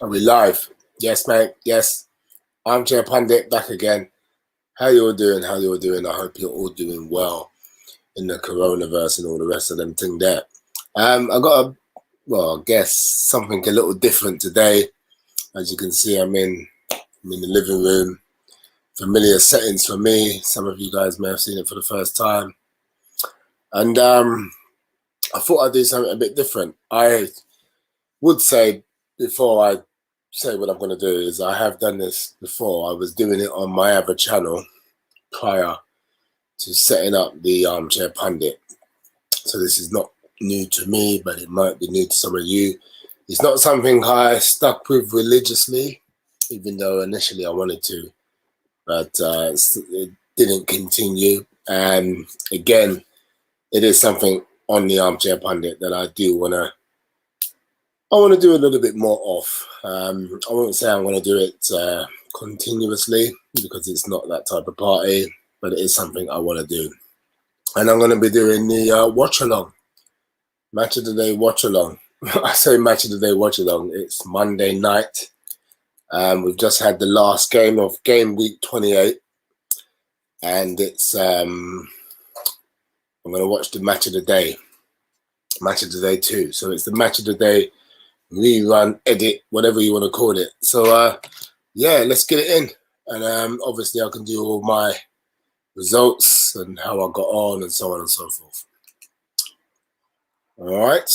Are we live? Yes, mate. Yes. ArmChair Pundit back again. How you all doing? How you all doing? I hope you're all doing well in the coronavirus and all the rest of them thing there. I got I guess something a little different today. As you can see, I'm in the living room. Familiar settings for me. Some of you guys may have seen it for the first time. And I thought I'd do something a bit different. I would say before I say what I'm going to do is I have done this before. I was doing it on my other channel prior to setting up the ArmChair Pundit. So this is not new to me, but it might be new to some of you. It's not something I stuck with religiously, even though initially I wanted to, but it didn't continue. And again, it is something on the ArmChair Pundit that I do want to do a little bit more of. I won't say I'm going to do it continuously because it's not that type of party, but it is something I want to do. And I'm going to be doing the watch along, match of the day watch along. I say match of the day watch along. It's Monday night. We've just had the last game of Gameweek 28, and it's I'm going to watch the match of the day 2. So it's the match of the day rerun, edit, whatever you want to call it. So yeah, let's get it in. And obviously I can do all my results and how I got on and so on and so forth. All right.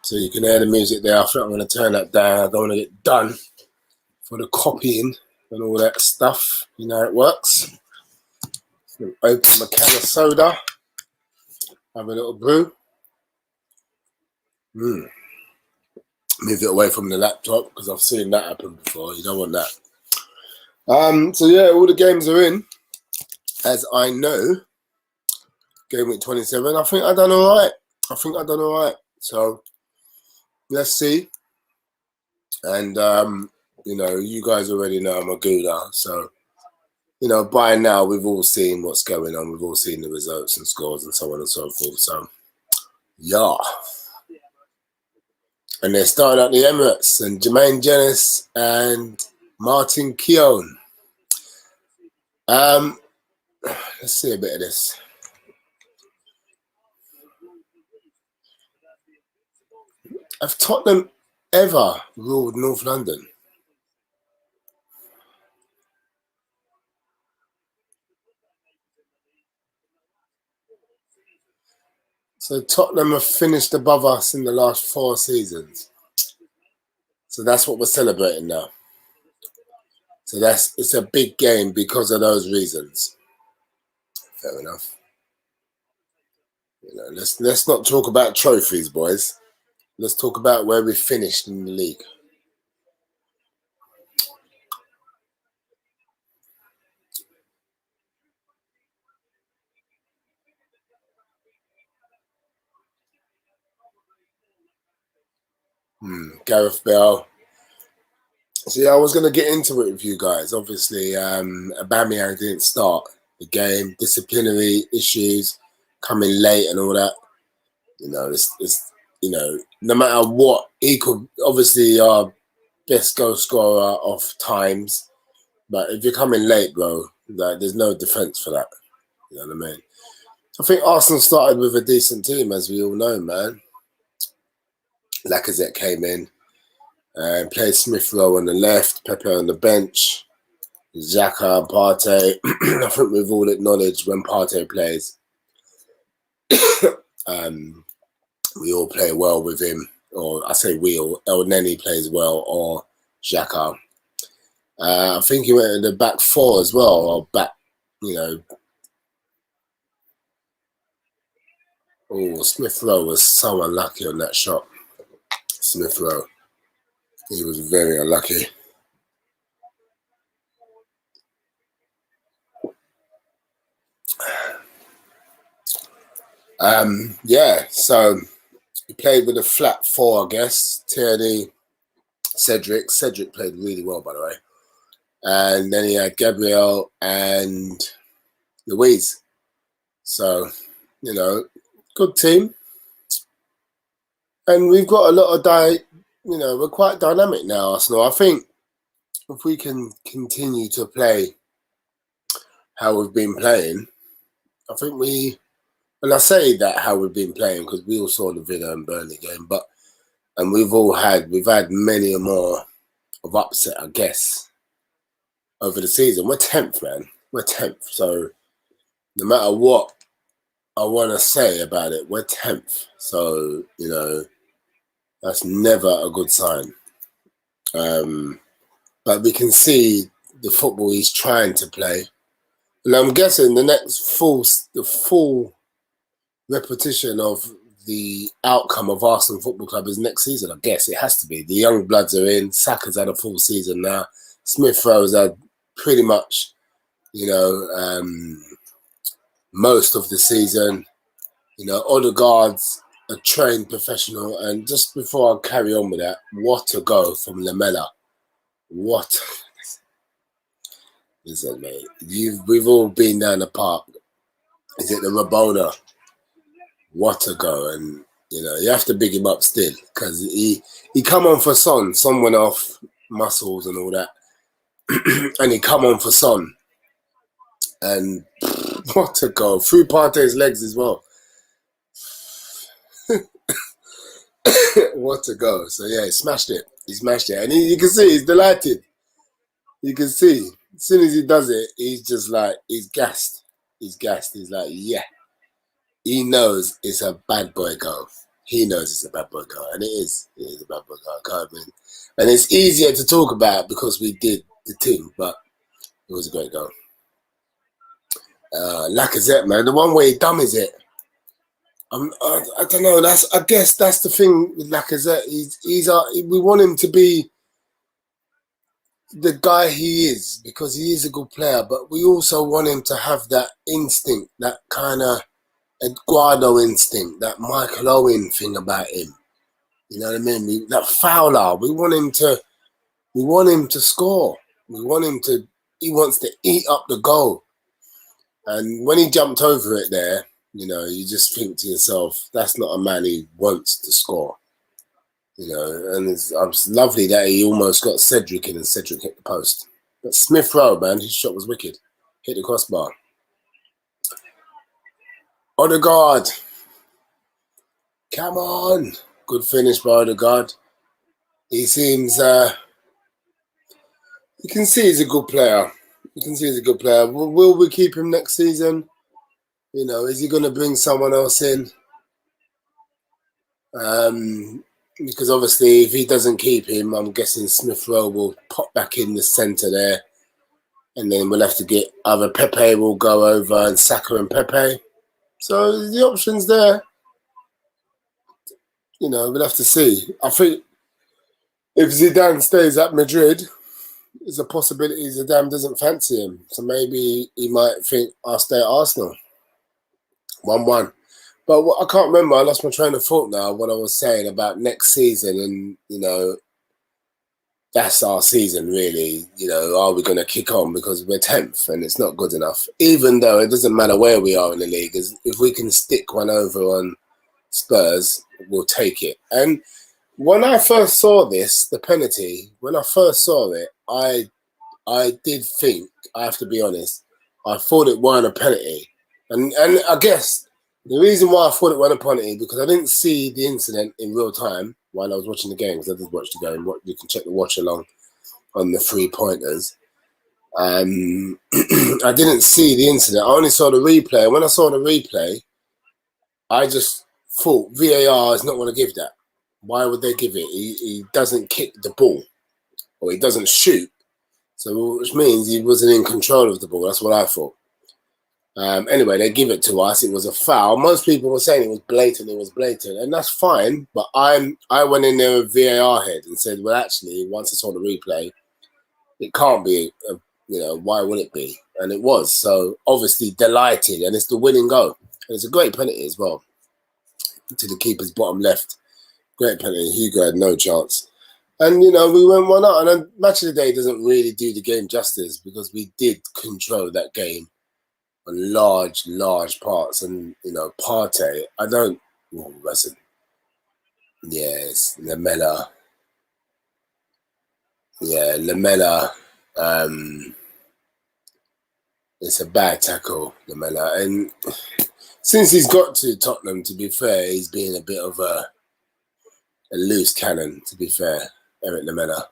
So you can hear the music there. I think I'm going to turn that down. I don't want to get done for the copying and all that stuff. You know how it works. Open my can of soda. Have a little brew. Move it away from the laptop because I've seen that happen before. You don't want that. So yeah, all the games are in. As I know, Game Week 27. I think I done all right. So let's see. And you know, you guys already know I'm a gooner. So you know, by now we've all seen what's going on. We've all seen the results and scores and so on and so forth. So yeah. And they're starting at the Emirates, and Jermaine Jenas and Martin Keown. Let's see a bit of this. Have Tottenham ever ruled North London? So Tottenham have finished above us in the last 4 seasons. So that's what we're celebrating now. So it's a big game because of those reasons. Fair enough. You know, let's not talk about trophies, boys. Let's talk about where we finished in the league. Gareth Bale. So yeah, I was going to get into it with you guys. Obviously, Aubameyang didn't start the game. Disciplinary issues, coming late and all that. You know, it's you know, no matter what, he could obviously our best goal scorer of times. But if you're coming late, bro, like there's no defense for that. You know what I mean? I think Arsenal started with a decent team, as we all know, man. Lacazette came in and played Smith Rowe on the left, Pepe on the bench, Xhaka, Partey. I think we've all acknowledged when Partey plays, we all play well with him. Or I say we, or El Neni plays well, or Xhaka. I think he went in the back 4 as well, or back, you know. Oh, Smith Rowe was so unlucky on that shot. Smith Rowe. He was very unlucky. Yeah, so he played with a flat 4, I guess. Tierney, Cedric. Cedric played really well, by the way. And then he had Gabriel and Louise. So, you know, good team. And we've got a lot of we're quite dynamic now, Arsenal. I think if we can continue to play how we've been playing, I think and I say that how we've been playing because we all saw the Villa and Burnley game, and we've had many more of upset, I guess, over the season. We're 10th, man. We're 10th. So no matter what I want to say about it, we're 10th. So, that's never a good sign. But we can see the football he's trying to play. And I'm guessing the full repetition of the outcome of Arsenal Football Club is next season. I guess it has to be. The young bloods are in. Saka's had a full season now. Smith Rowe's had pretty much, most of the season. Odegaard's a trained professional. And just before I carry on with that, what a go from Lamela. What? Listen, mate. We've all been down the park. Is it the Rabona? What a go. And, you have to big him up still because he come on for Son. Son went off muscles and all that. And he come on for Son. And what a go. Through Partey's legs as well. What a go. So, yeah, he smashed it. And you can see he's delighted. You can see. As soon as he does it, he's just like, he's gassed. He's like, yeah. He knows it's a bad boy goal. He knows it's a bad boy goal. And it is. It is a bad boy goal. And it's easier to talk about because we did the thing, but it was a great goal. Lacazette, man, the one where he dummies it. I don't know. I guess that's the thing with Lacazette. We want him to be the guy he is because he is a good player, but we also want him to have that instinct, that kind of Eduardo instinct, that Michael Owen thing about him. You know what I mean? That Fowler. We want him to score. He wants to eat up the goal. And when he jumped over it there, you just think to yourself, that's not a man who wants to score. And it's lovely that he almost got Cedric in and Cedric hit the post. But Smith Rowe, man, his shot was wicked. Hit the crossbar. Odegaard. Come on. Good finish by Odegaard. He seems, you can see he's a good player. Will we keep him next season? Is he going to bring someone else in? Because obviously if he doesn't keep him, I'm guessing Smith Rowe will pop back in the centre there. And then we'll have to get either Pepe will go over and Saka and Pepe. So the option's there. We'll have to see. I think if Zidane stays at Madrid, there's a possibility Zidane doesn't fancy him. So maybe he might think, I'll stay at Arsenal. 1-1. But I can't remember. I lost my train of thought now, what I was saying about next season. And, that's our season, really. Are we going to kick on? Because we're 10th and it's not good enough. Even though it doesn't matter where we are in the league. If we can stick one over on Spurs, we'll take it. And when I first saw this, the penalty, when I first saw it, I did think, I have to be honest, I thought it weren't a penalty. And I guess the reason why I thought it wasn't a penalty because I didn't see the incident in real time while I was watching the game, because I did watch the game. You can check the watch along on the 3 pointers. I didn't see the incident. I only saw the replay. And when I saw the replay, I just thought VAR is not going to give that. Why would they give it? He doesn't kick the ball or he doesn't shoot. So which means he wasn't in control of the ball. That's what I thought. Anyway, they give it to us. It was a foul. Most people were saying it was blatant. And that's fine. But I went in there with VAR head and said, well, actually, once I saw the replay, it can't be, why would it be? And it was. So obviously delighted. And it's the winning goal. And it's a great penalty as well. To the keeper's bottom left. Great penalty. Hugo had no chance. And, we went 1-0. And then match of the day doesn't really do the game justice because we did control that game on large parts. And, Partey, listen, Yes, Lamella. Yeah, Lamella. It's a bad tackle, Lamella. And since he's got to Tottenham, to be fair, he's been a bit of a loose cannon, to be fair, Eric Lamella.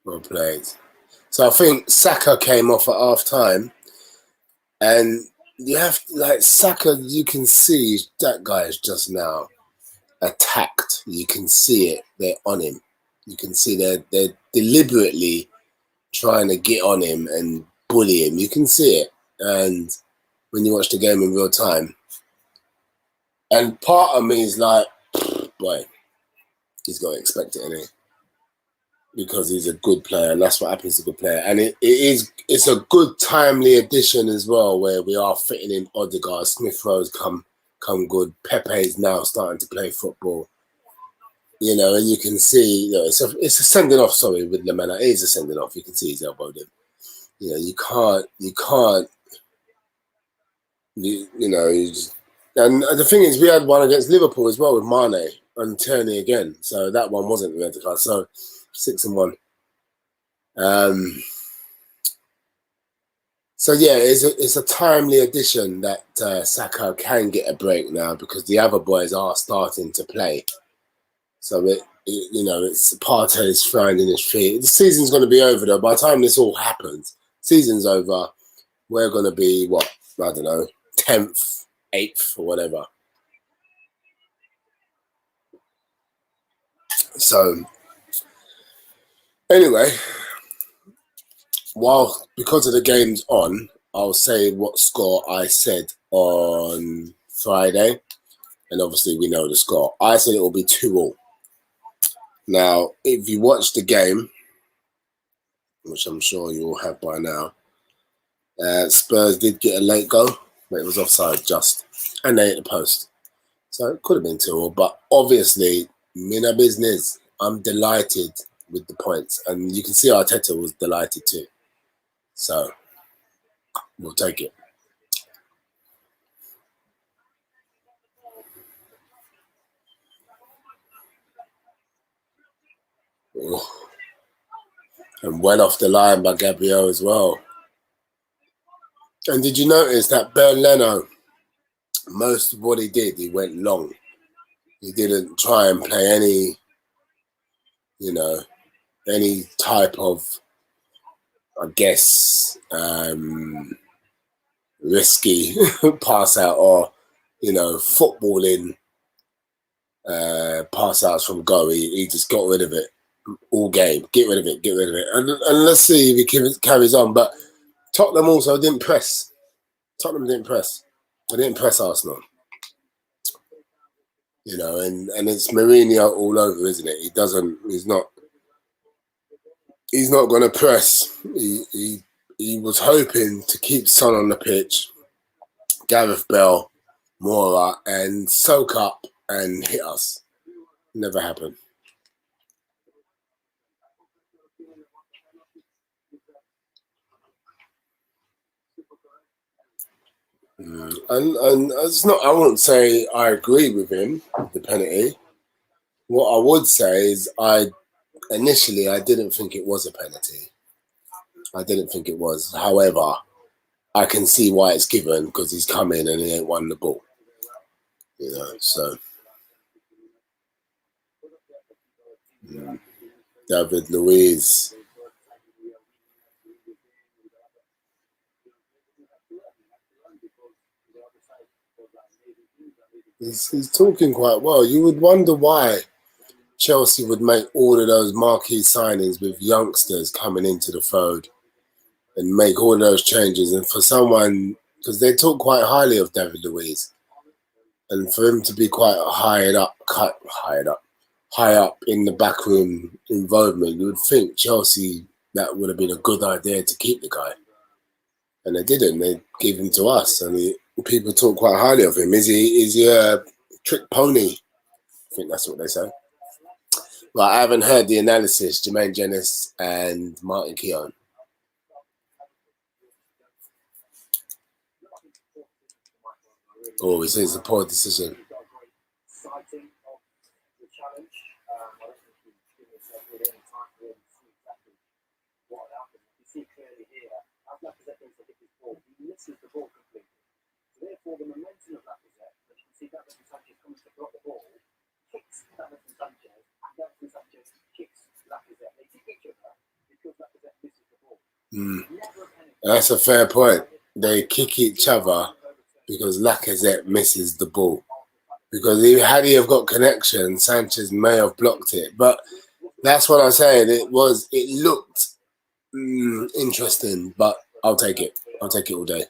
Well played. So I think Saka came off at half time, and you have like Saka. You can see that guy is just now attacked. You can see it. They're on him. You can see they're deliberately trying to get on him and bully him. You can see it, and when you watch the game in real time, and part of me is like, boy, he's got to expect it, innit? Because he's a good player, and that's what happens to a good player. And it's a good timely addition as well, where we are fitting in Odegaard, Smith Rowe's come good. Pepe's now starting to play football, and you can see, it's a sending off. Sorry, with Lamella, it is a sending off. You can see he's elbowed him. You can't. And the thing is, we had one against Liverpool as well with Mane and Tierney again. So that one wasn't the red card. So 6-1. So yeah, it's a timely addition that Saka can get a break now because the other boys are starting to play. So it's Partey's finding his feet. The season's going to be over though. By the time this all happens, season's over. We're going to be what, I don't know, 10th, 8th, or whatever. So anyway, because of the game's on, I'll say what score I said on Friday, and obviously we know the score. I said it will be 2-2. Now, if you watch the game, which I'm sure you all have by now, Spurs did get a late goal, but it was offside just, and they hit the post. So it could have been 2-2, but obviously, Mina business. I'm delighted with the points, and you can see Arteta was delighted too. So we'll take it. Oh. And well off the line by Gabriel as well. And did you notice that Leno, most of what he did, he went long. He didn't try and play any type of, I guess, risky pass out or, footballing pass outs from goal. He just got rid of it all game. Get rid of it. And let's see if he carries on. But Tottenham also didn't press. Tottenham didn't press. They didn't press Arsenal. And it's Mourinho all over, isn't it? He's not going to press. He was hoping to keep Son on the pitch, Gareth Bale, Mora, and soak up and hit us. Never happened. And it's not. I wouldn't say I agree with him, the penalty. What I would say is initially I didn't think it was a penalty. I didn't think it was. However, I can see why it's given because he's come in and he ain't won the ball. So David Luiz. He's talking quite well. You would wonder why Chelsea would make all of those marquee signings with youngsters coming into the fold and make all those changes. And for someone, because they talk quite highly of David Luiz, and for him to be quite high up in the backroom involvement, you would think Chelsea, that would have been a good idea to keep the guy. And they didn't. They gave him to us, and people talk quite highly of him. Is he a trick pony? I think that's what they say. Well, I haven't heard the analysis, Jermaine Jenas and Martin Keown. Oh, he says it's a poor decision. That's a fair point. They kick each other because Lacazette misses the ball. Because had he have got connection, Sanchez may have blocked it. But that's what I'm saying. It looked interesting, but I'll take it. I'll take it all day.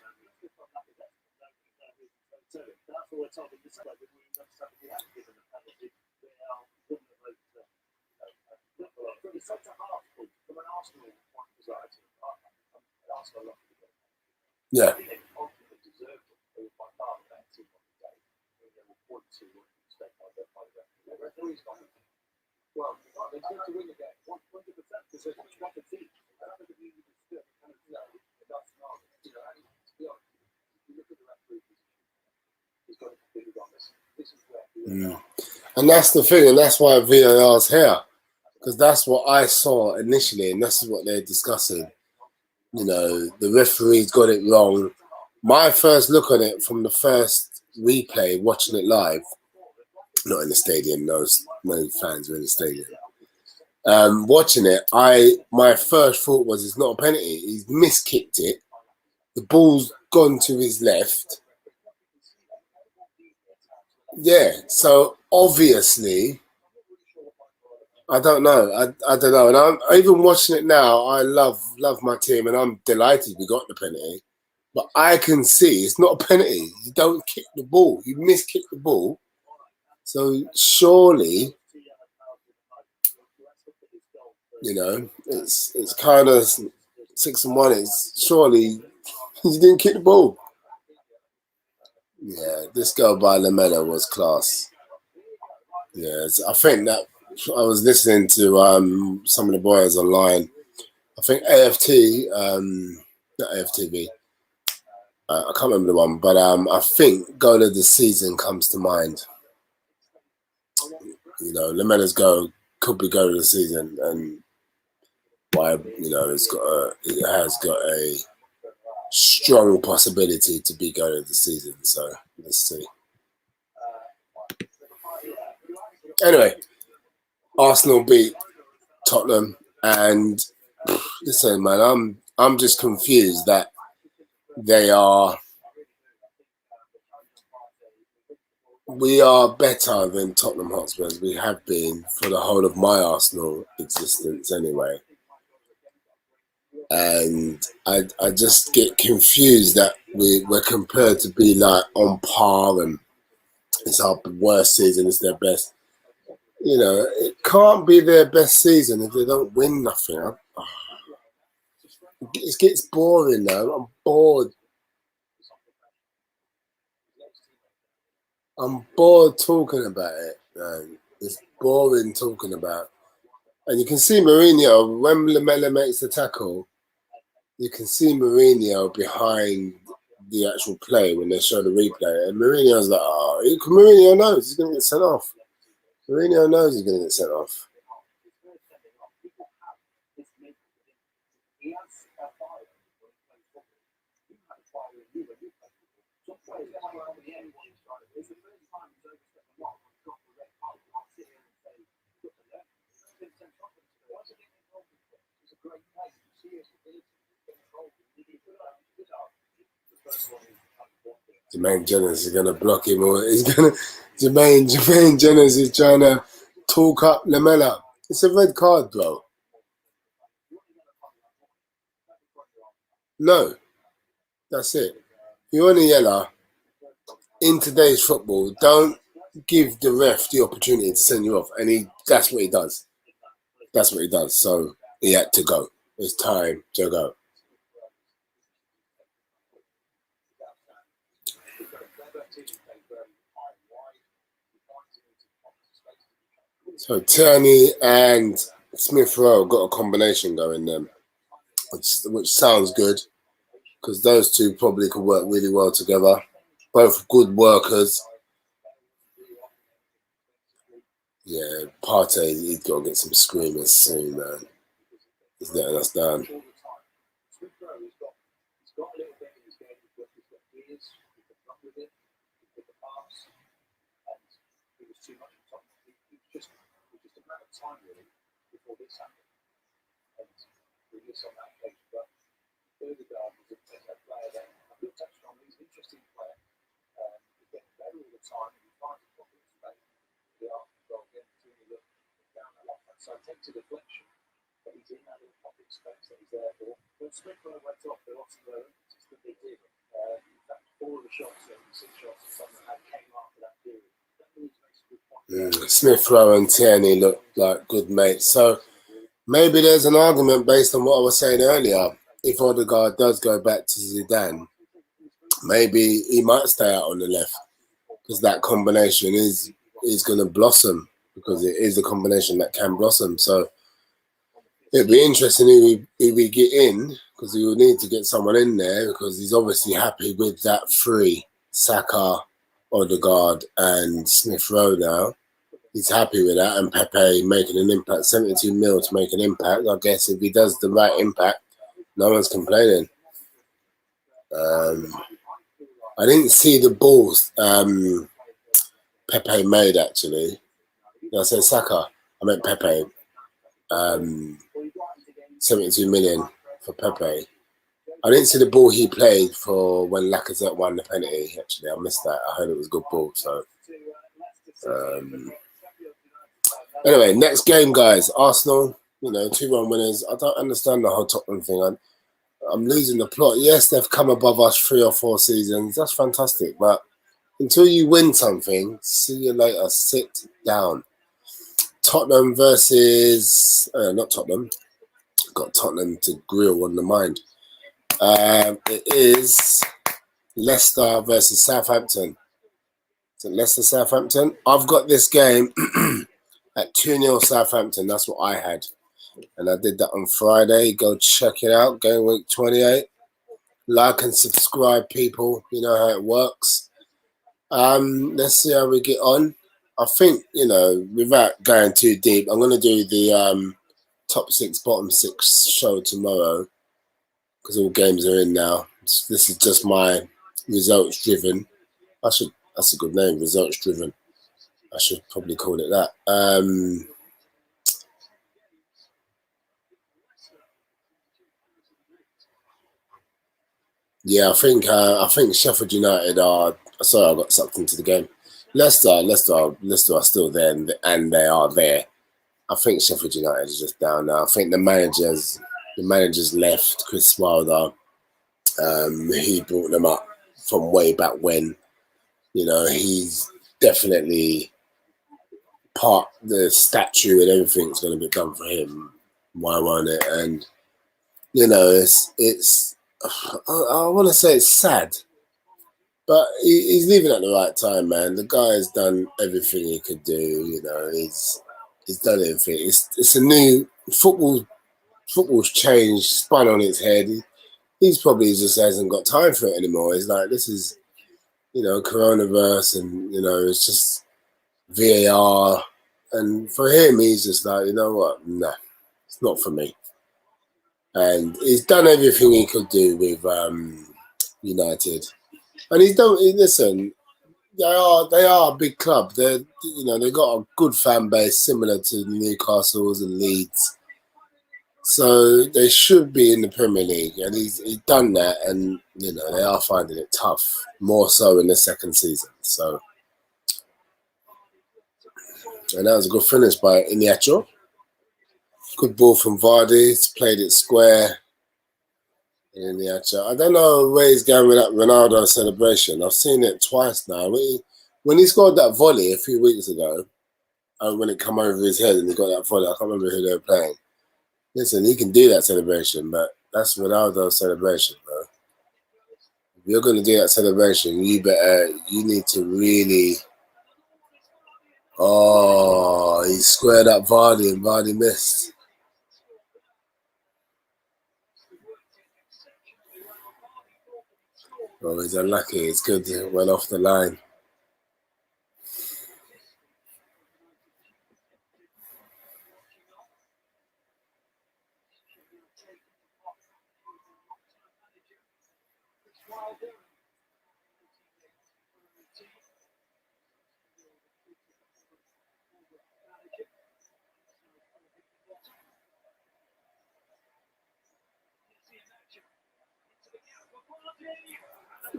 Yeah. And that's the thing, and that's why VAR's here, because that's what I saw initially, and this is what they're discussing. You know, the referees got it wrong. My first look on it from the first replay, watching it live, not in the stadium, no fans were in the stadium. Watching it, my first thought was it's not a penalty. He's miskicked it. The ball's gone to his left. Yeah, so obviously, I don't know. I don't know. And I'm even watching it now. I love my team, and I'm delighted we got the penalty. But I can see it's not a penalty. You don't kick the ball. You miskick the ball. So surely, you know, it's kind of 6-1. It's surely you didn't kick the ball. Yeah, this goal by Lamela was class. Yeah, I think that I was listening to some of the boys online. I think AFT, not AFTV. I can't remember the one, but I think goal of the season comes to mind. You know, Lamela's goal could be goal of the season, and why? You know, it has got a strong possibility to be goal of the season. So let's see. Anyway, Arsenal beat Tottenham, and listen, man, I'm just confused that we are better than Tottenham Hotspurs. We have been for the whole of my Arsenal existence, anyway. And I just get confused that we're compared to be like on par, and it's our worst season, it's their best. You know, it can't be their best season if they don't win nothing. It gets boring now. I'm bored. I'm bored talking about it, man. It's boring talking about. And you can see Mourinho, when Lamela makes the tackle, you can see Mourinho behind the actual play when they show the replay. And Mourinho's like, Mourinho knows he's going to get sent off. Mourinho knows he's going to get sent off. Jermaine Jennings is going to block him, or Jermaine Jennings is trying to talk up Lamela. It's a red card, bro. No, that's it. You want a yellow in today's football, don't give the ref the opportunity to send you off, and that's what he does. That's what he does. So he had to go. It's time to go. So Tierney and Smith Rowe got a combination going then, which sounds good, because those two probably could work really well together. Both good workers. Yeah, Partey, he's got to get some screamers soon, man. He's letting us down. Smith Rowe and Tierney look like good mates. So maybe there's an argument based on what I was saying earlier. If Odegaard does go back to Zidane, maybe he might stay out on the left because that combination is going to blossom, because it is a combination that can blossom. So it'd be interesting who we get in, because we will need to get someone in there, because he's obviously happy with that three: Saka, Odegaard and Smith Rowe now. He's happy with that, and Pepe making an impact, 72 mil to make an impact. I guess if he does the right impact, no one's complaining. I didn't see the balls Pepe made, actually. I said Saka. I meant Pepe. 72 million for Pepe. I didn't see the ball he played for when Lacazette won the penalty, actually. I missed that. I heard it was a good ball. So, anyway, next game, guys. Arsenal, 2-1 winners. I don't understand the whole Tottenham thing. I'm losing the plot. Yes, they've come above us 3 or 4 seasons. That's fantastic. But until you win something, see you later. Sit down. Tottenham versus... not Tottenham. Got Tottenham to grill on the mind. It is Leicester versus Southampton. Is it Leicester-Southampton? I've got this game at 2-0 Southampton. That's what I had. And I did that on Friday. Go check it out. Gameweek 28. Like and subscribe, people. You know how it works. Let's see how we get on. I think, without going too deep, I'm going to do the top 6, bottom 6 show tomorrow, because all games are in now. This is just my results driven. That's a good name, results driven. I should probably call it that. Yeah, I think Sheffield United are. Sorry, I got sucked into the game. Leicester are still there, and they are there. I think Sheffield United is just down now. I think the managers left. Chris Wilder, he brought them up from way back when. He's definitely the statue and everything's going to be done for him. Why won't it? And it's. I want to say it's sad, but he's leaving at the right time, man. The guy has done everything he could do. He's done everything. It's a new football. Football's changed, spun on its head. He's probably just hasn't got time for it anymore. He's like, this is, coronavirus, and it's just VAR, and for him, he's just like, you know what? Nah, it's not for me. And he's done everything he could do with United, and he's done. Listen, they are a big club. They've got a good fan base similar to Newcastle's and Leeds, so they should be in the Premier League. And he's done that, and they are finding it tough, more so in the second season. So, and that was a good finish by Iniacho. Good ball from Vardy. He's played it square. I don't know where he's going with that Ronaldo celebration. I've seen it twice now. When he scored that volley a few weeks ago, and when it come over his head and he got that volley, I can't remember who they were playing. Listen, he can do that celebration, but that's Ronaldo's celebration, bro. If you're going to do that celebration, you need to really... Oh, he squared up Vardy and Vardy missed. Oh, he's unlucky. It's good. It went off the line.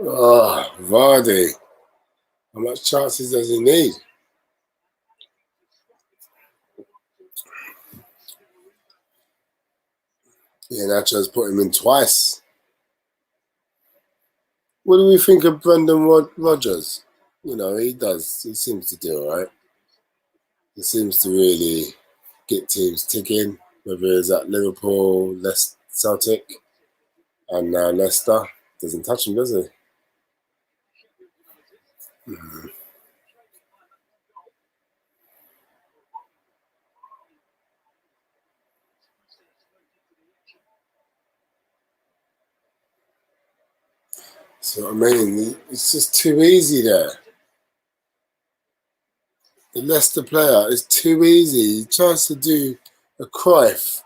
Oh, Vardy. How much chances does he need? Yeah, Nacho's put him in twice. What do we think of Brendan Rodgers? You know, he seems to do all right. He seems to really get teams ticking, whether it's at Liverpool, Celtic, and now Leicester. Doesn't touch him, does he? Mm-hmm. So, I mean, it's just too easy there. The Leicester player is too easy. He tries to do a Cruyff,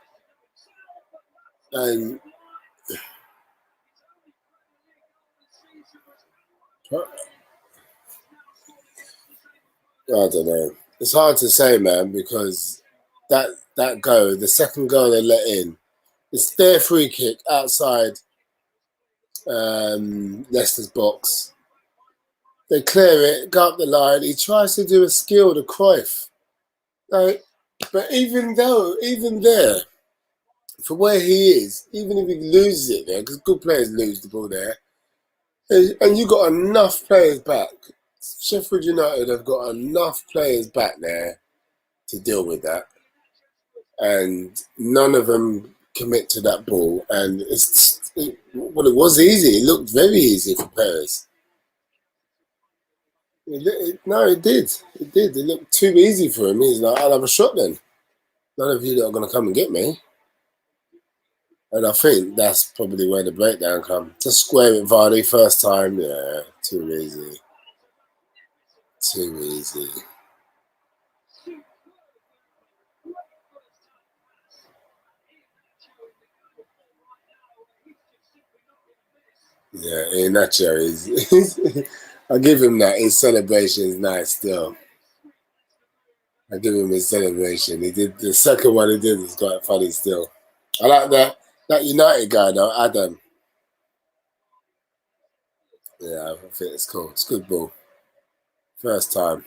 and I don't know. It's hard to say, man, because that goal, the second goal they let in, it's their free kick outside Leicester's box. They clear it, go up the line. He tries to do a skill to Cruyff. Like, but even there, for where he is, even if he loses it there, because good players lose the ball there, and you got enough players back. Sheffield United have got enough players back there to deal with that, and none of them commit to that ball. And it was easy. It looked very easy for Perez. No, it did. It did. It looked too easy for him. He's like, I'll have a shot then. None of you that are going to come and get me. And I think that's probably where the breakdown comes. Just square it, Vardy, first time. Yeah, too easy. Too easy. Yeah, Nacho is. I give him that. His celebration is nice still. I give him his celebration. He did the second one he did was quite funny still. I like that United guy though, Adam. Yeah, I think it's cool. It's good ball. First time.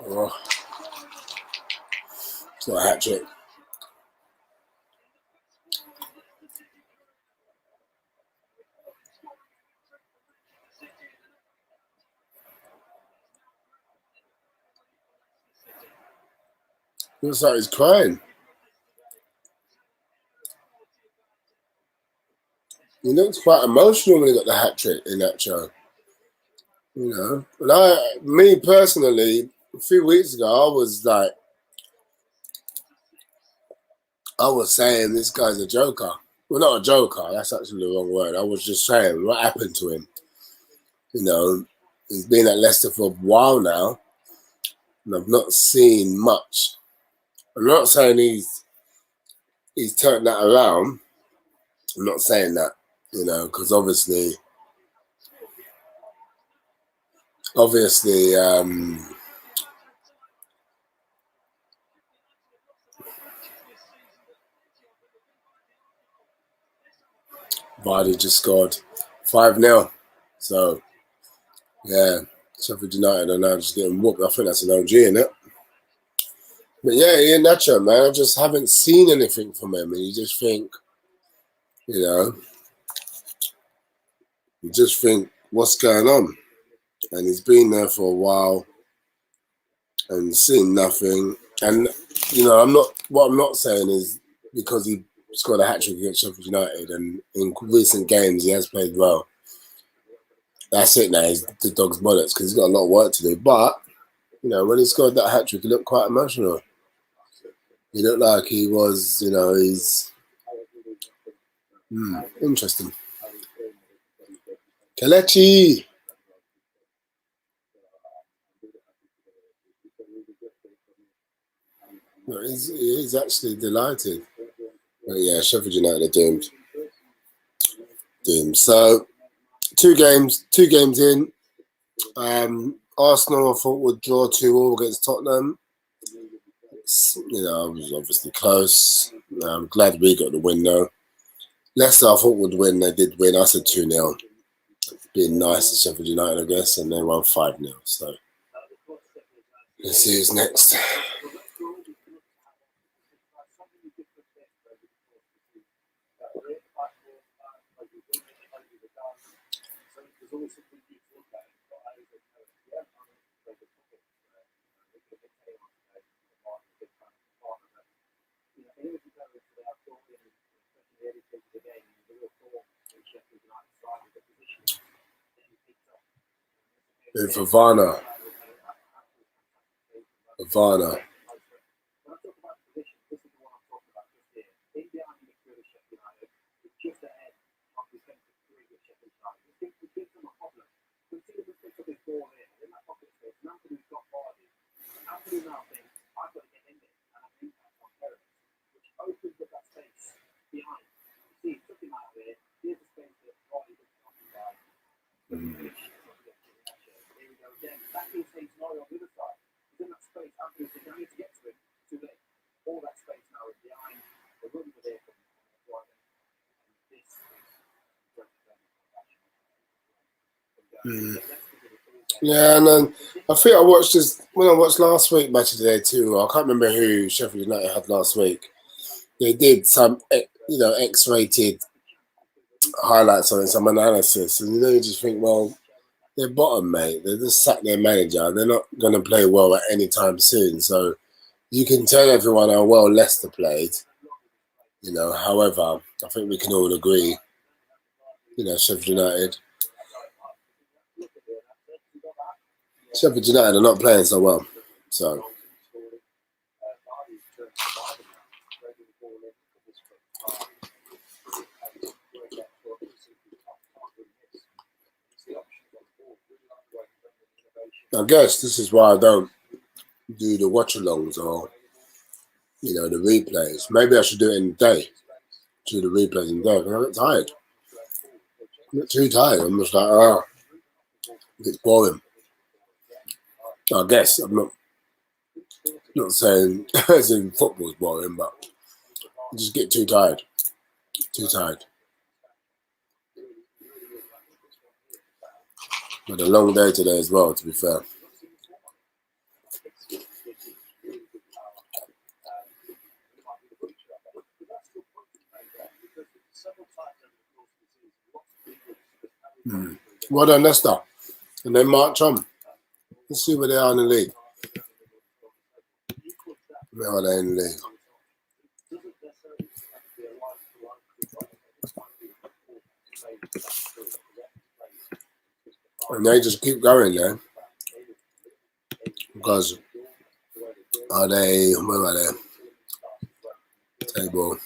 Oh, it's not a hat trick. Looks like he's crying. He looks quite emotional when he got the hat trick in that show. You know, and me personally, a few weeks ago, I was saying this guy's a joker. Well, not a joker. That's actually the wrong word. I was just saying what happened to him. You know, he's been at Leicester for a while now, and I've not seen much. I'm not saying he's turned that around. I'm not saying that, you know, because obviously, Vardy just scored 5-0. So, yeah, Sheffield United are now just getting whooped. I think that's an OG, isn't it? But yeah, Ian Nacho, man, I just haven't seen anything from him. And you know, you just think, what's going on? And he's been there for a while. and seen nothing. And what I'm not saying is because he scored a hat-trick against Sheffield United and in recent games he has played well. That's it now. He's the dog's bollocks because he's got a lot of work to do. But when he scored that hat-trick, he looked quite emotional. He looked like he was, he's interesting. Kelechi. No, he's actually delighted. But yeah, Sheffield United are doomed. So 2 games in. Arsenal, I thought, would draw 2-2 against Tottenham. I was obviously close. I'm glad we got the win though. Leicester, I thought, would win. They did win. I said 2-0. Being nice to Sheffield United, I guess, and they won 5-0. So let's see who's next. Havana. Yeah, and then I think I watched this when I watched last week Match of the Day too. I can't remember who Sheffield United had last week. They did some, X-rated highlights on it, some analysis, and you just think, well, they're bottom, mate. They just sacked their manager. They're not going to play well at any time soon. So you can tell everyone how well Leicester played. However, I think we can all agree, Sheffield United are not playing so well. So I guess this is why I don't do the watch-alongs or, the replays. Maybe I should do it in the day. Do the replays in the day. But I get tired. I get too tired. I'm just like, it's boring. I guess I'm not saying as in football's boring, but I just get too tired. Too tired. But a long day today as well, to be fair. Well done, Leicester. And then march on. Let's see where they are in the league. Where are they in the league? And they just keep going there. Because where are they? Table.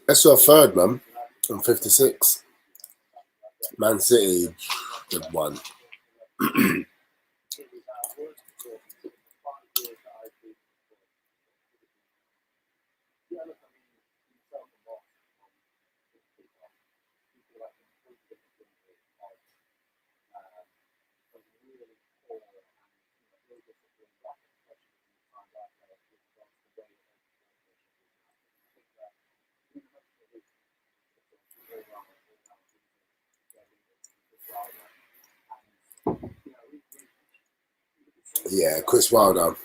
That's your third, man. On 56. Man City did one. Yeah, Chris Wilder.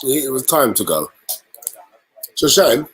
It was time to go. It's a shame.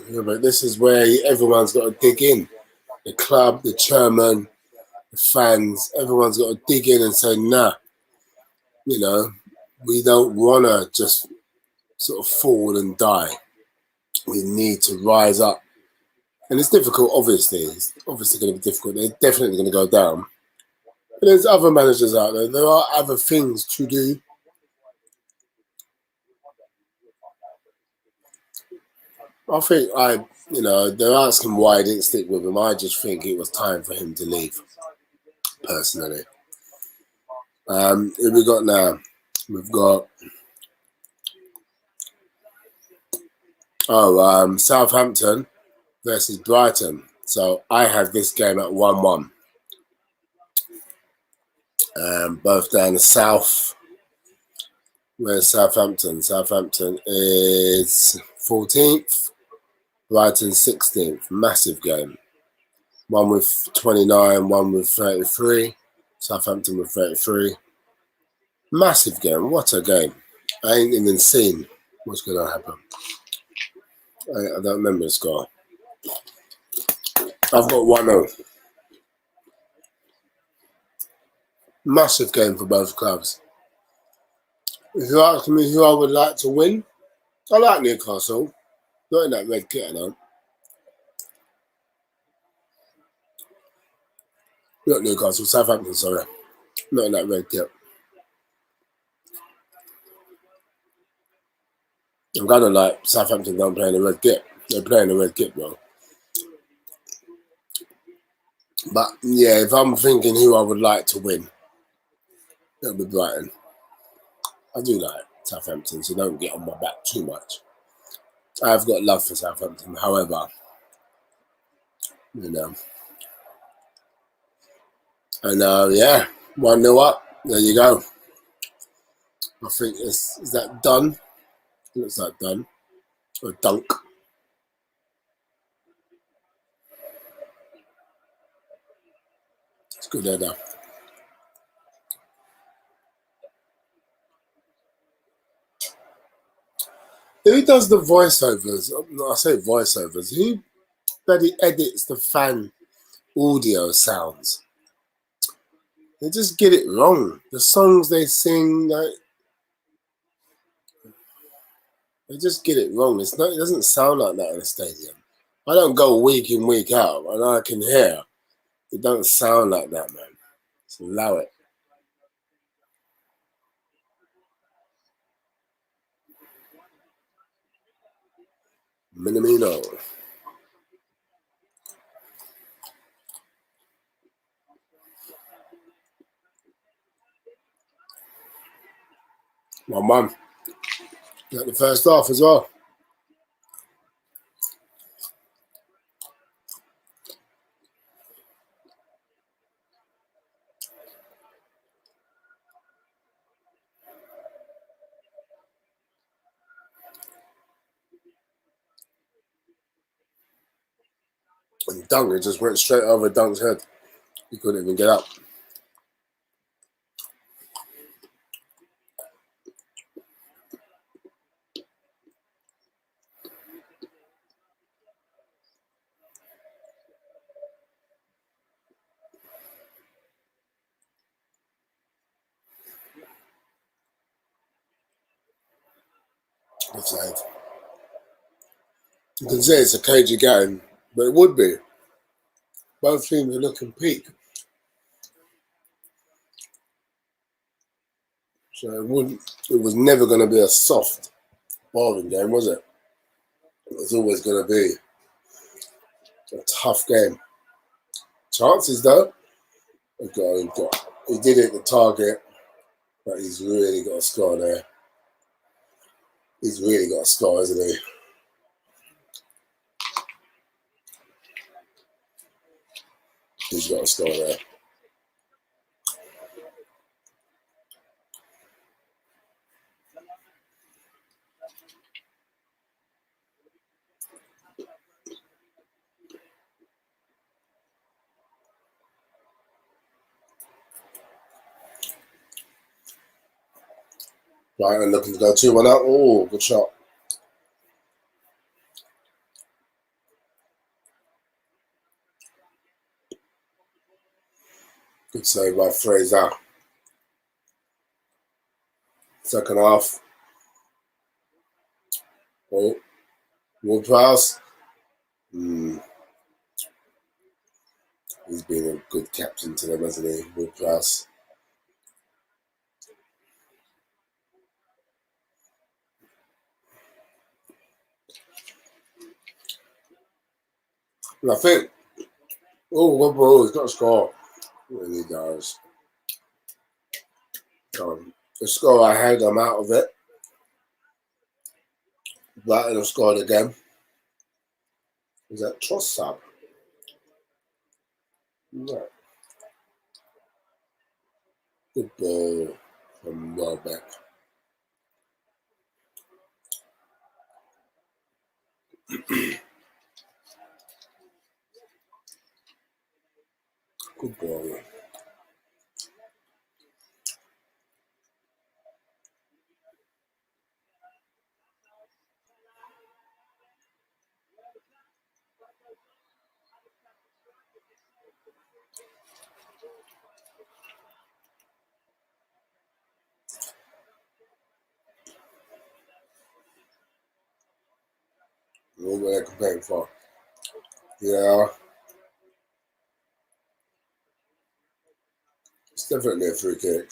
Yeah, but this is where everyone's got to dig in. The club, the chairman, the fans, everyone's got to dig in and say, nah, you know, we don't want to just sort of fall and die. We need to rise up. And it's difficult, obviously. It's obviously going to be difficult. They're definitely going to go down. But there's other managers out there. There are other things to do. I think they're asking why I didn't stick with him. I just think it was time for him to leave, personally. Who we got now? We've got Southampton versus Brighton. So I had this game at 1-1. Both down the south. Where's Southampton? Southampton is 14th. Brighton 16th. Massive game. One with 29, one with 33. Southampton with 33. Massive game. What a game. I ain't even seen what's going to happen. I don't remember the score. I've got 1-0. Massive game for both clubs. If you ask me who I would like to win, I like Newcastle. Not in that red kit, I know. Not Newcastle, Southampton, sorry. Not in that red kit. I'm kind of like Southampton don't play in the red kit. They're playing the red kit, bro. But yeah, if I'm thinking who I would like to win, it'll be Brighton. I do like Southampton, so don't get on my back too much. I've got love for Southampton, however, you know. And yeah, 1-0 up. There you go. I think is that done? Looks like done. Or dunk. It's good header. Who does the voiceovers? I say voiceovers. Who bloody edits the fan audio sounds? They just get it wrong. The songs they sing, like, they just get it wrong. It doesn't sound like that in a stadium. I don't go week in, week out, and I can hear it don't sound like that, man. So allow it. Minamino. My mum. Got the first half as well. And Dunk, it just went straight over Dunk's head. He couldn't even get up. Good save. You can say it's a cagey game, but it would be. Both teams are looking peak. So it was never going to be a soft, boring game, was it? It's always going to be a tough game. Chances though, he did hit the target, but he's really got a score there. He's really got a score, hasn't he? He's got a score there. Right, and looking to go 2-1 up. Oh, good shot. Good save by Fraser. Second half. Oh, Wood pass. He's been a good captain to them, hasn't he? Wood pass. And I think, good ball. He's got to score. Really does. The score I had, I'm out of it. Brighton have scored again. Is that Trossard? No. Good ball from Welbeck. Good ball. What were they complaining for? Yeah. It's definitely a free kick.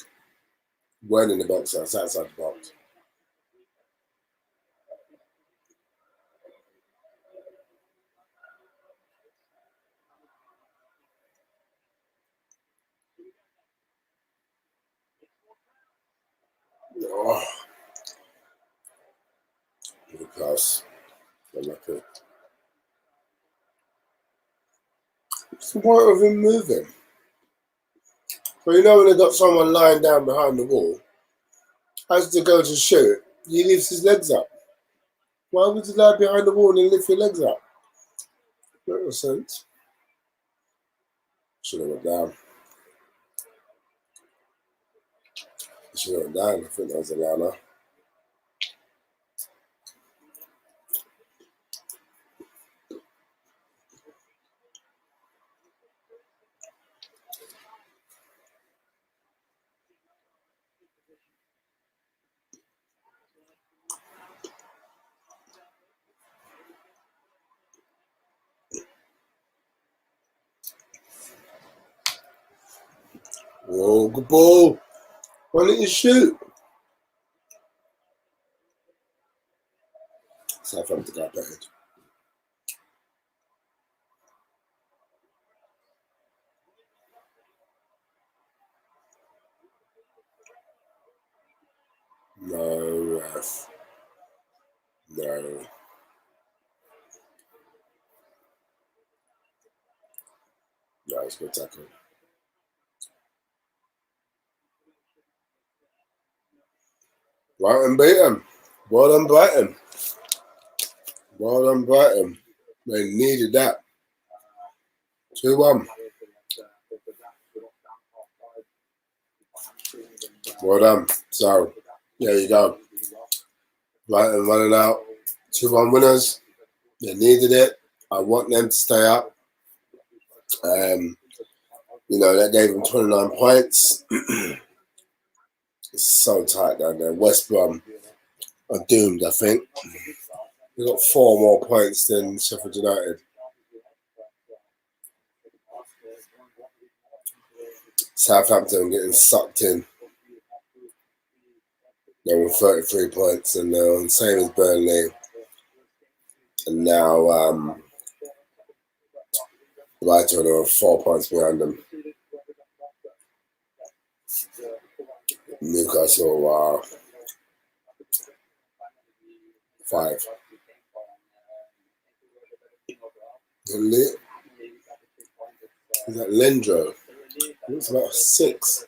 When in the box, that's outside the box. Oh. Good pass. Unlucky. What's the point of him moving? Well, you know when they've got someone lying down behind the wall, as they go to shoot, he lifts his legs up. Why would you lie behind the wall and lift your legs up? That makes sense. Should have went down. Should have went down. I think that was a liner. Whoa, good ball. Why didn't you shoot? Southampton got paid. No, ref. No. No, it's good tackle. Brighton beat him. Well done, Brighton. Well done, Brighton. They needed that. 2-1. Well done. So, there you go. Brighton running out. 2-1 winners. They needed it. I want them to stay up. That gave them 29 points. It's so tight down there. West Brom are doomed, I think. They've got 4 more points than Sheffield United. Southampton getting sucked in. They're on 33 points and they're on the same as Burnley. and now Brighton are 4 points behind them. Newcastle are 5. Is that Lendro? It's about 6.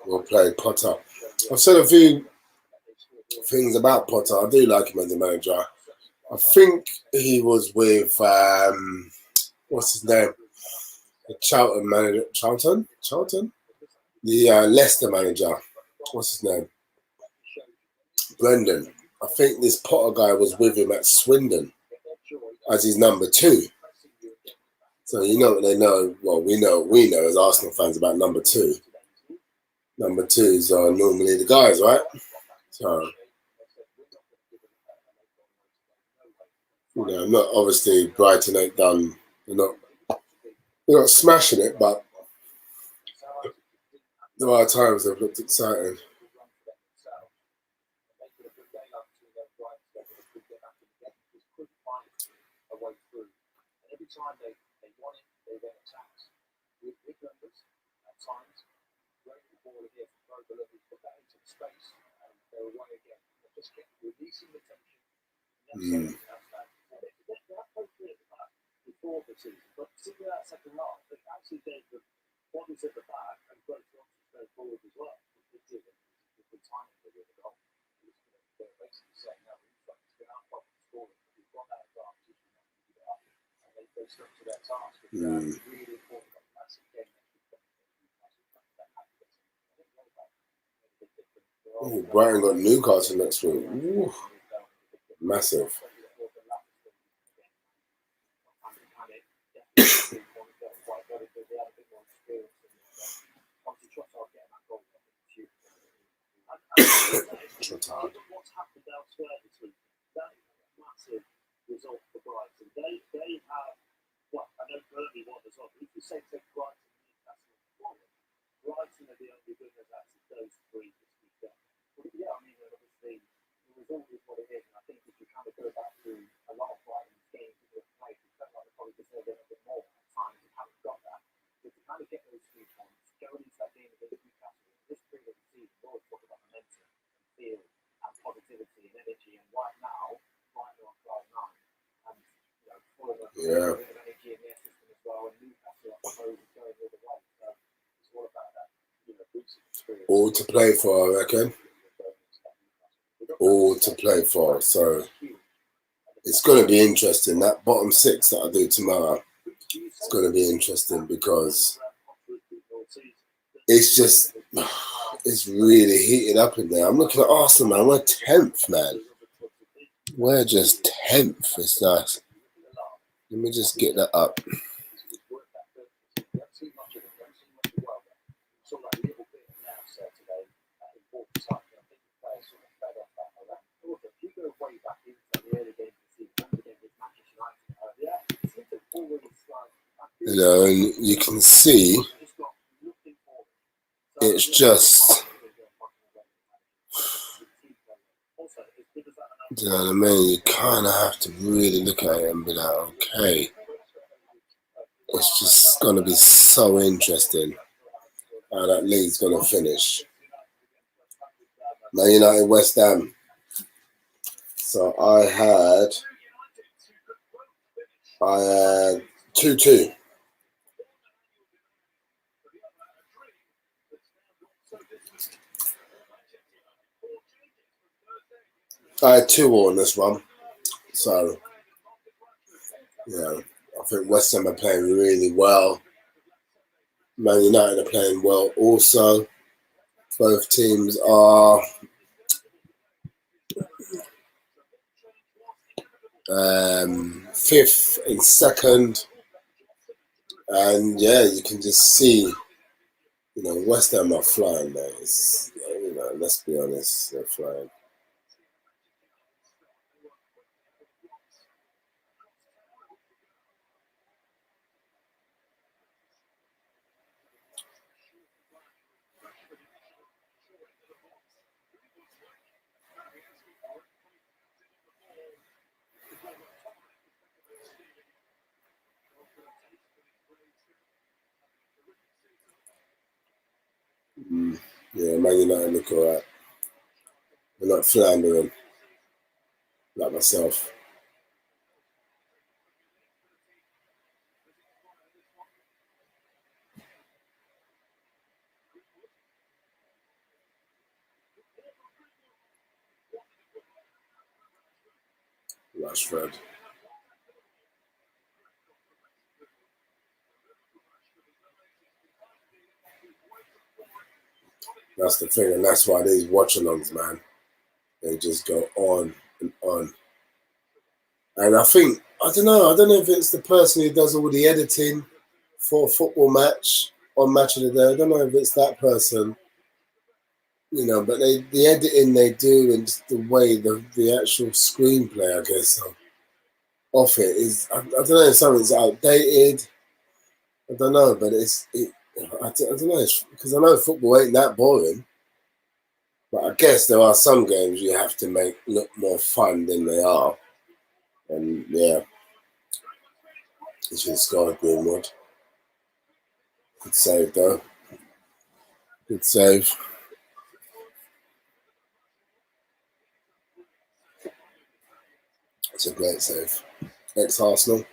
We'll play Potter. I've said a few things about Potter. I do like him as a manager. I think he was with what's his name? The Charlton manager. Charlton? The Leicester manager. What's his name? Brendan. I think this Potter guy was with him at Swindon as his number 2. So you know what they know. Well, we know as Arsenal fans about number 2. Number 2s are normally the guys, right? So, not obviously Brighton ain't done. They're not smashing it, but there are times they've looked exciting. Brighton got Newcastle next week. Ooh, massive. Yeah. All to play for, I reckon. All to play for. So it's going to be interesting. That bottom 6 that I do tomorrow, it's going to be interesting because it's really heated up in there. I'm looking at Arsenal, man. We're 10th, man. We're just 10th. It's nice. Let me just get that up. And you can see it's just, you know what I mean? You kind of have to really look at it and be like, okay, it's just going to be so interesting how that league's going to finish. Man United, West Ham. So I had 2-2. I had 2-2 on this one. So, I think West Ham are playing really well. Man United are playing well also. Both teams are fifth and second. And yeah, you can just see, West Ham are flying, man. Let's be honest, they're flying. Yeah, Man United look alright. They're not floundering like myself. Rashford. That's the thing, and that's why these watch-alongs, man, they just go on and on. And I don't know if it's the person who does all the editing for a football match on Match of the Day. I don't know if it's that person, but the editing they do and the way the actual screenplay, I guess, of it is, I don't know if something's outdated. I don't know, but I don't know, because I know football ain't that boring. But I guess there are some games you have to make look more fun than they are. And yeah, he should have scored Greenwood. Good save though. Good save. It's a great save. Ex-Arsenal.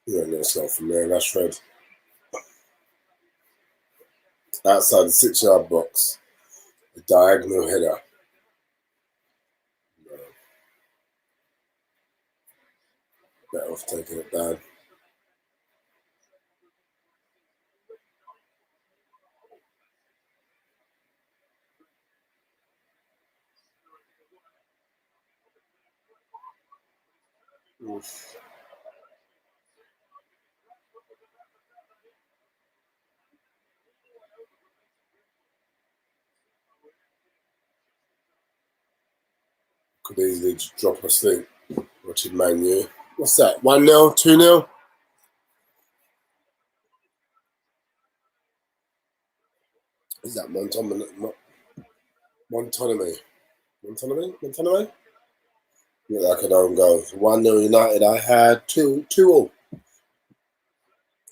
Yeah, no shot from there. Rashford. Outside the 6-yard box. A diagonal header. No, better off taking it down. Oof. Could easily just drop asleep watching Man U. What's that? 1-0? 2-0? Is that Montgomery? Montgomery? Montgomery? Look like an own goal. 1-0 United. I had 2-2-all. I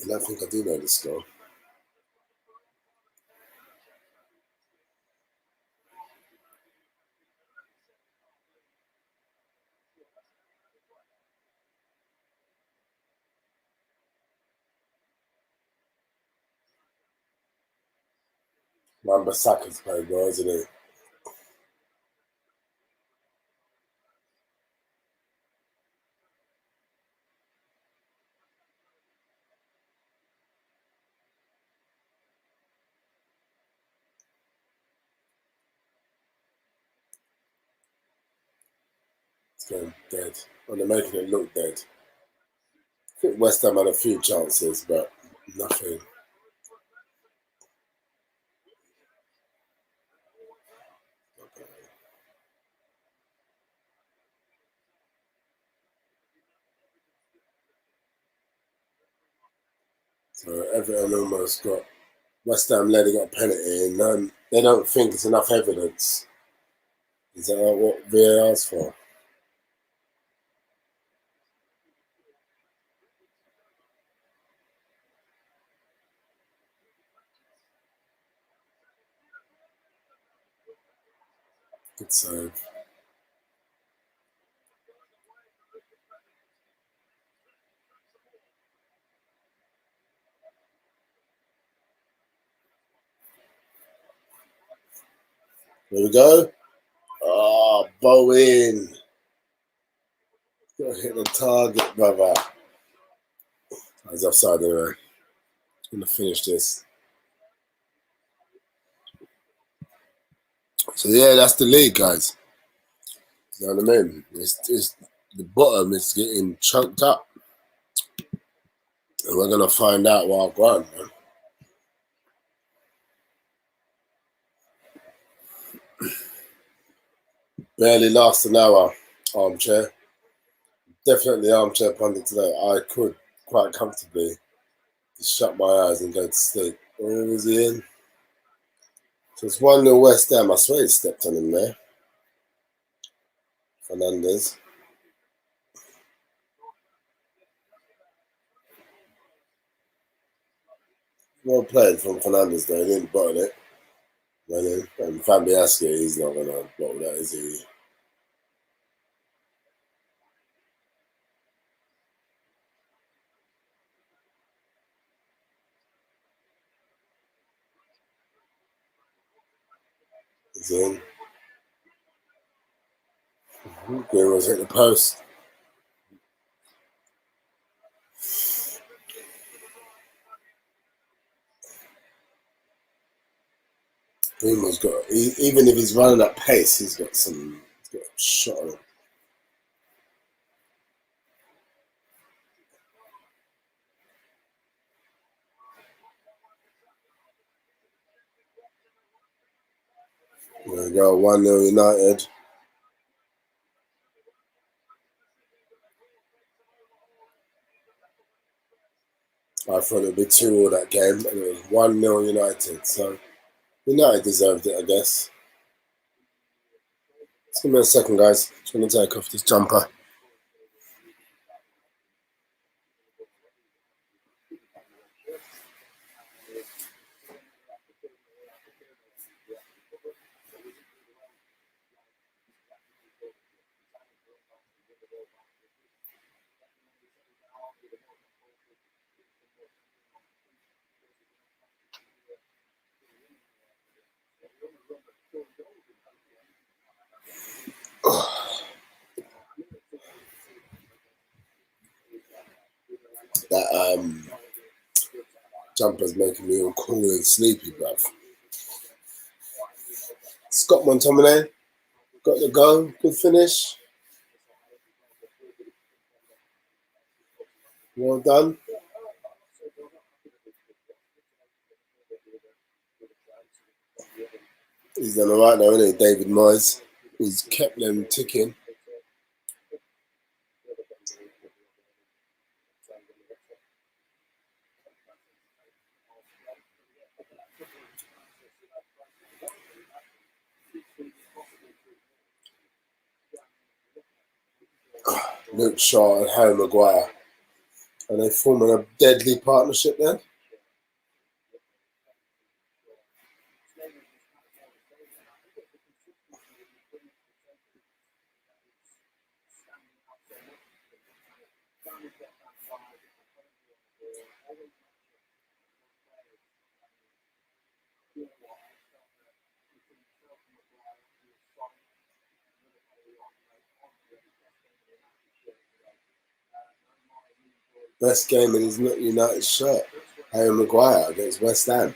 don't think I do know the score. Wan-Bissaka's played well, isn't he? It's going dead. Well, they're making it look dead. I think West Ham had a few chances, but nothing. So Everton almost got West Ham led, got a penalty, and they don't think it's enough evidence. Is that what VAR's for? Good save. There we go. Oh, Bowen. Gotta hit the target, brother. As offside anyway. I'm gonna finish this. So yeah, that's the league, guys. You know what I mean? It's the bottom is getting choked up. And we're gonna find out what I've gone, man. Barely last an hour, armchair. Definitely armchair pundit today. I could quite comfortably just shut my eyes and go to sleep. Where was he in? So it's 1-0 West Ham. I swear he stepped on him there. Fernandez. Well played from Fernandez though. He didn't bottle it. Went in. And Fabiaschi, he's not going to bottle that, is he? He's in. Greenwood's hit the post. Greenwood's got, even if he's running at pace, he's got a shot on him. There we go, 1-0 United. I thought it would be 2-2 that game, and it was 1-0 United. So United deserved it, I guess. Just give me a second, guys. Just going to take off this jumper. That jumper's making me all cool and sleepy, bruv. Scott McTominay got the goal. Good finish. Well done. He's done alright now, isn't he, David Moyes? He's kept them ticking. Luke Shaw and Harry Maguire. Are they forming a deadly partnership then? Best game in his United shirt. Harry Maguire against West Ham.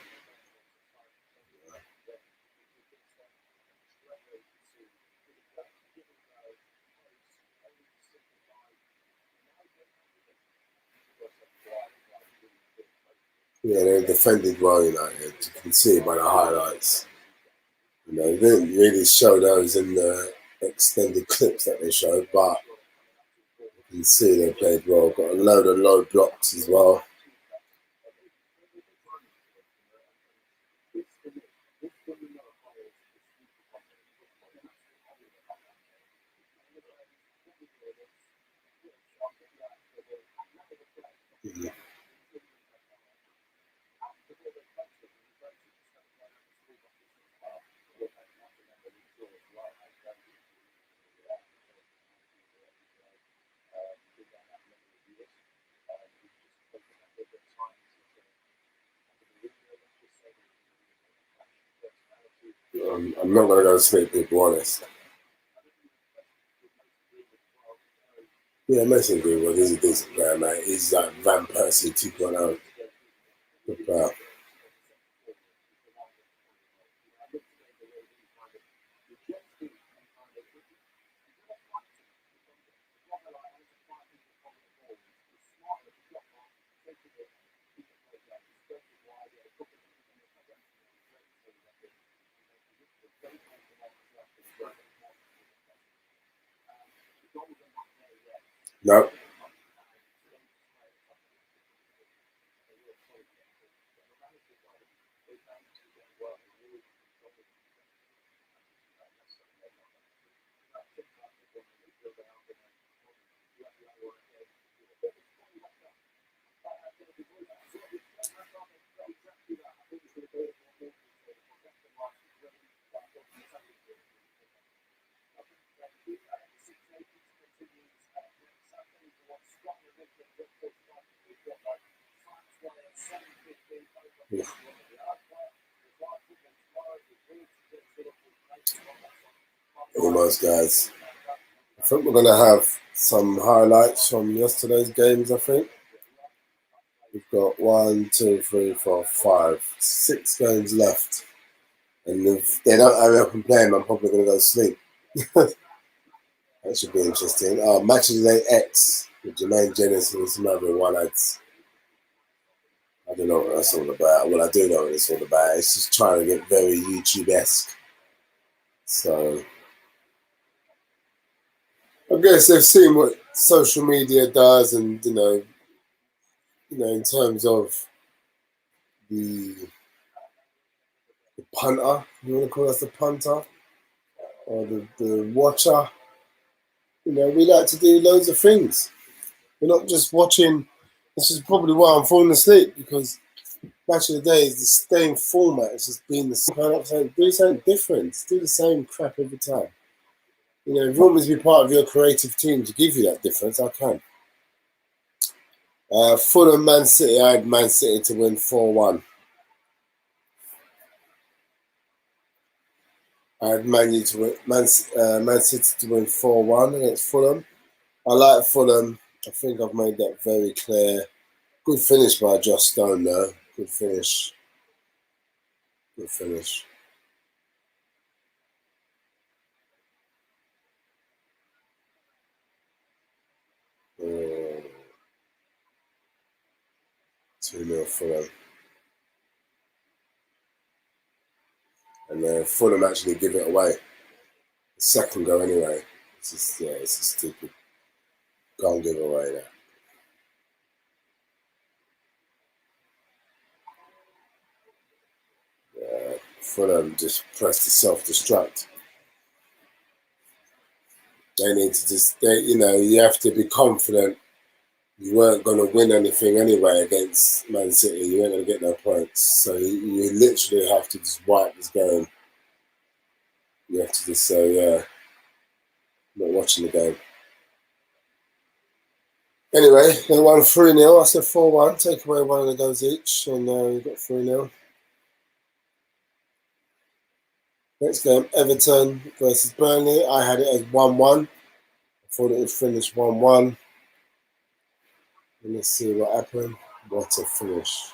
Yeah, they defended well, United. You can see by the highlights. You know, they didn't really show those in the extended clips that they showed, but you can see they played well. Got a load of low blocks as well. I'm not going to go to sleep, to be honest. Yeah, Mason Greenwood is a decent player, mate. He's like Van Persie 2.0. Good player. No. Almost, guys. I think we're going to have some highlights from yesterday's games, I think. We've got 1, 2, 3, 4, 5, 6 games left. And if they don't hurry up and play them, I'm probably going to go to sleep. That should be interesting. Match of the Day X with Jermaine Jennings and some other one lads. I don't know what that's all about. Well, I do know what it's all about. It's just trying to get very YouTube-esque. So I guess they've seen what social media does, and in terms of the punter, you want to call us the punter or the watcher. We like to do loads of things. We're not just watching. This is probably why I'm falling asleep, because Match of the Day is the same format. It's just being the same. Do something different. Do the same crap every time. If you want me to be part of your creative team to give you that difference, I can. Fulham, Man City. I had Man City to win 4-1. I had Man City to win 4-1 against Fulham. I like Fulham. I think I've made that very clear. Good finish by Josh Stone, though. Good finish. Good finish. Uh, 2-0 Fulham. And then Fulham actually give it away. The second goal anyway. It's a stupid. Can't give away that. Fulham just pressed to self-destruct. They need to you have to be confident. You weren't going to win anything anyway against Man City. You weren't going to get no points. So you literally have to just wipe this game. You have to just say, yeah, not watching the game. Anyway, they won 3-0. I said 4-1. Take away one of the goals each. And you got 3-0. Next game, Everton versus Burnley. I had it as 1-1. I thought it would finish 1-1. And let's see what happened. What a finish.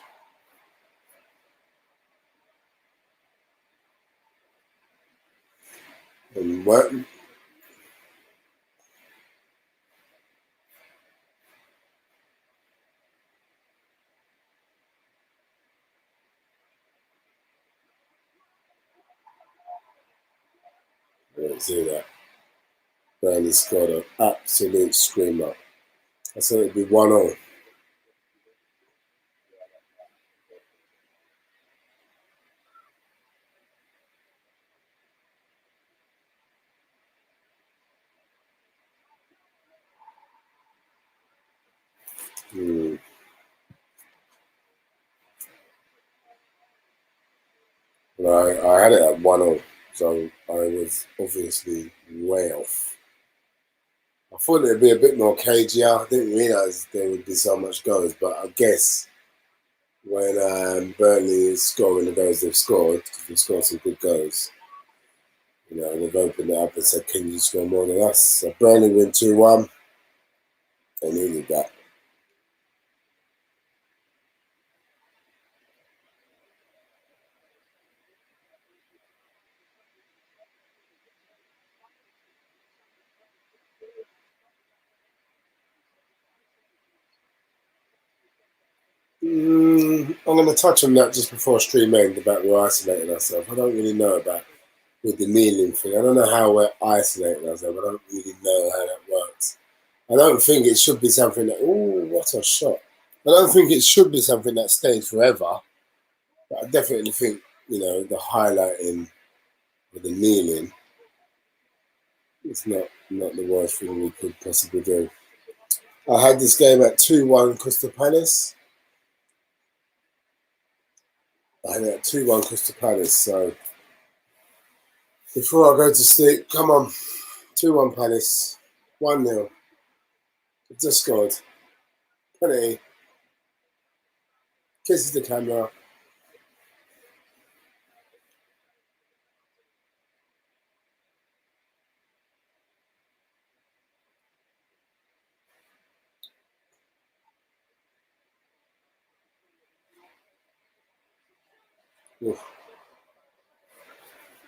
And what? Let's see that. Burnley scored an absolute screamer. I said it'd be 1-0. Well, I had it at 1-0, so I was obviously way off. I thought it'd be a bit more cagier. I didn't realise there would be so much goals, but I guess when Burnley is scoring the goals they've scored, because they've scored some good goals, You know, they've opened it up and said, can you score more than us? So Burnley win 2-1. They needed that. I'm going to touch on that just before stream end about we're isolating ourselves. I don't really know about with the kneeling thing. I don't know how we're isolating ourselves. I don't really know how that works. I don't think it should be something that, oh, what a shot. I don't think it should be something that stays forever. But I definitely think, you know, the highlighting with the kneeling is not the worst thing we could possibly do. I had this game at 2-1 Crystal Palace. I had it at 2-1 Crystal Palace, so before I go to sleep, come on, 2-1 Palace, 1-0. Just scored. Penalty. Kisses the camera.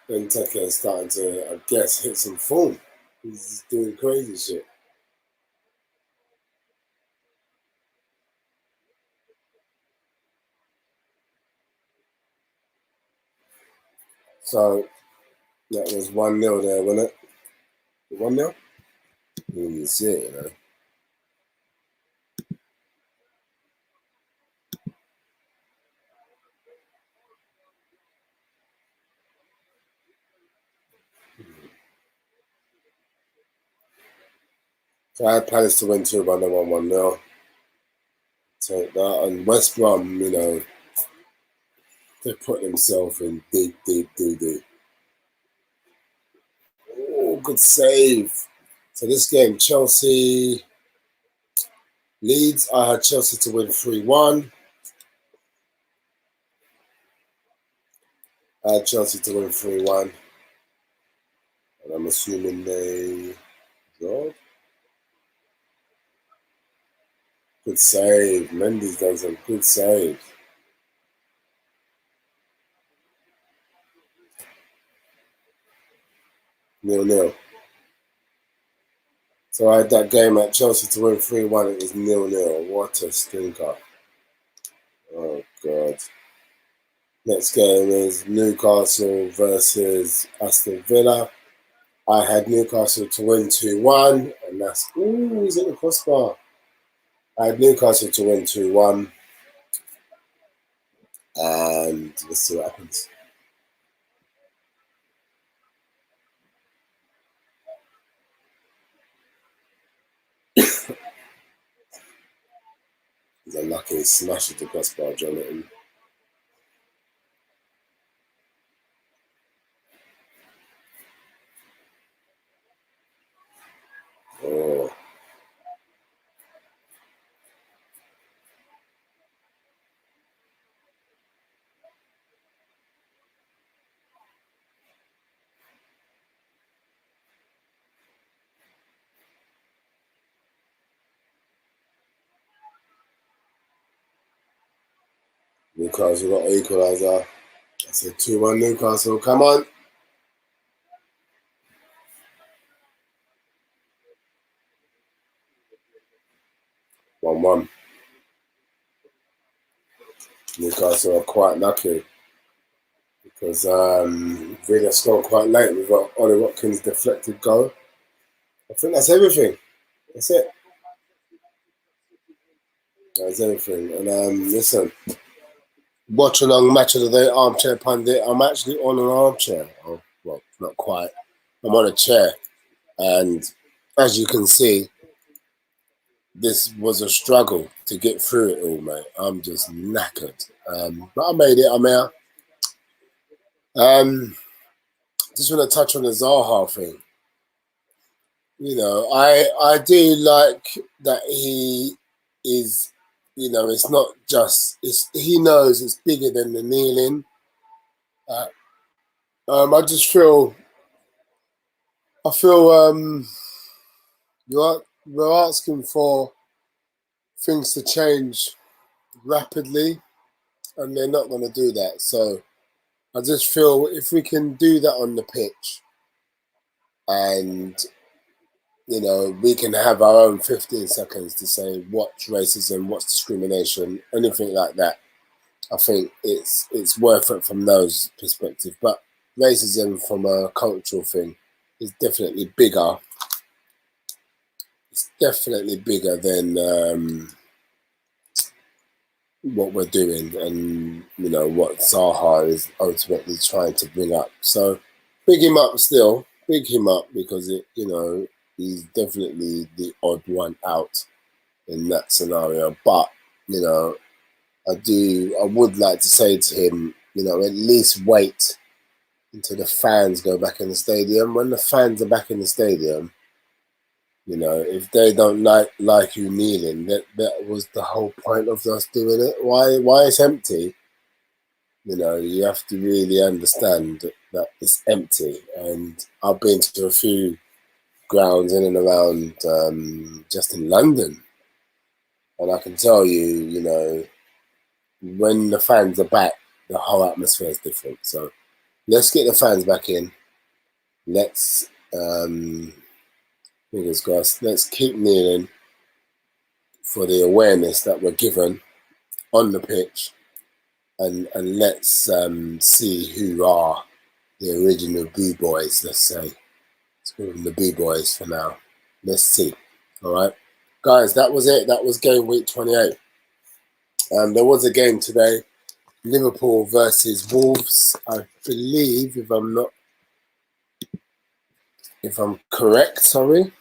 Benteke is starting to, I guess, hit some form. He's doing crazy shit. So that was 1-0 there, wasn't it? 1-0? You didn't see it, you know. So I had Palace to win 2-1, they won 1-0. Take that. And West Brom, you know, they put themselves in deep, deep, deep, deep. Oh, good save. So this game, Chelsea, Leeds, I had Chelsea to win 3-1. I had Chelsea to win 3-1. And I'm assuming they draw. Good save. Mendy's done some good saves. 0-0. So I had that game at Chelsea to win 3-1. It was 0-0. What a stinker. Oh, God. Next game is Newcastle versus Aston Villa. I had Newcastle to win 2-1. And that's, ooh, he's at the crossbar. I had Newcastle to win 2-1. And let's see what happens. He's unlucky. He smashed the crossbar, Jonathan. Oh. Newcastle got equaliser. I said 2-1 Newcastle. Come on. 1-1. Newcastle are quite lucky because Villa scored quite late with Ollie Watkins' deflected goal. I think that's everything. That's it. That's everything. And listen, watch along match of the day, Armchair Pundit. I'm actually on an armchair. Oh, well, not quite. I'm on a chair. And as you can see, this was a struggle to get through it all, mate. I'm just knackered. But I made it. I'm here. Just want to touch on the Zaha thing. You know, I do like that he is, you know, it's not just, he knows it's bigger than the kneeling. I just feel I feel we're asking for things to change rapidly, and they're not going to do that. So I just feel if we can do that on the pitch, and we can have our own 15 seconds to say what's racism, what's discrimination, anything like that. I think it's worth it from those perspectives. But racism from a cultural thing is definitely bigger. It's definitely bigger than what we're doing, and what Zaha is ultimately trying to bring up. So big him up still, big him up, because he's definitely the odd one out in that scenario. But I would like to say to him, at least wait until the fans go back in the stadium. When the fans are back in the stadium, if they don't like you kneeling, that was the whole point of us doing it. Why it's empty? You have to really understand that it's empty. And I've been to a few grounds in and around just in London, and I can tell you, when the fans are back, the whole atmosphere is different. So let's get the fans back in. Let's fingers crossed. Let's keep kneeling for the awareness that we're given on the pitch, and let's see who are the original Boo Boys. Let's say let's call them the Boo Boys for now. Let's see. All right, guys, that was it. That was game week 28. There was a game today, Liverpool versus Wolves. I believe, if I'm correct, sorry.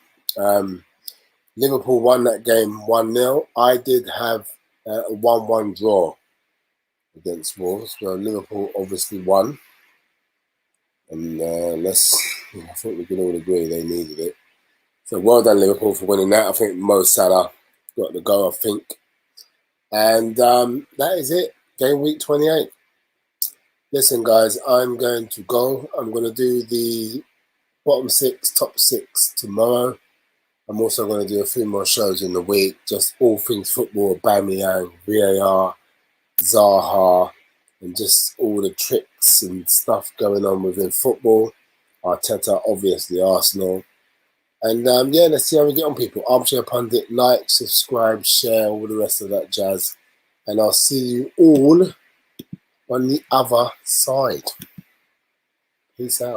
Liverpool won that game 1-0. I did have a 1-1 draw against Wolves. Well, Liverpool obviously won. And I think we can all agree they needed it. So well done, Liverpool, for winning that. I think Mo Salah got the goal, I think. And that is it. Game week 28. Listen, guys, I'm going to go. I'm going to do the bottom six, top six tomorrow. I'm also going to do a few more shows in the week, just all things football, Aubameyang, VAR, Zaha, and just all the tricks and stuff going on within football. Arteta, obviously Arsenal. And let's see how we get on, people. Armchair Pundit, like, subscribe, share, all the rest of that jazz. And I'll see you all on the other side. Peace out.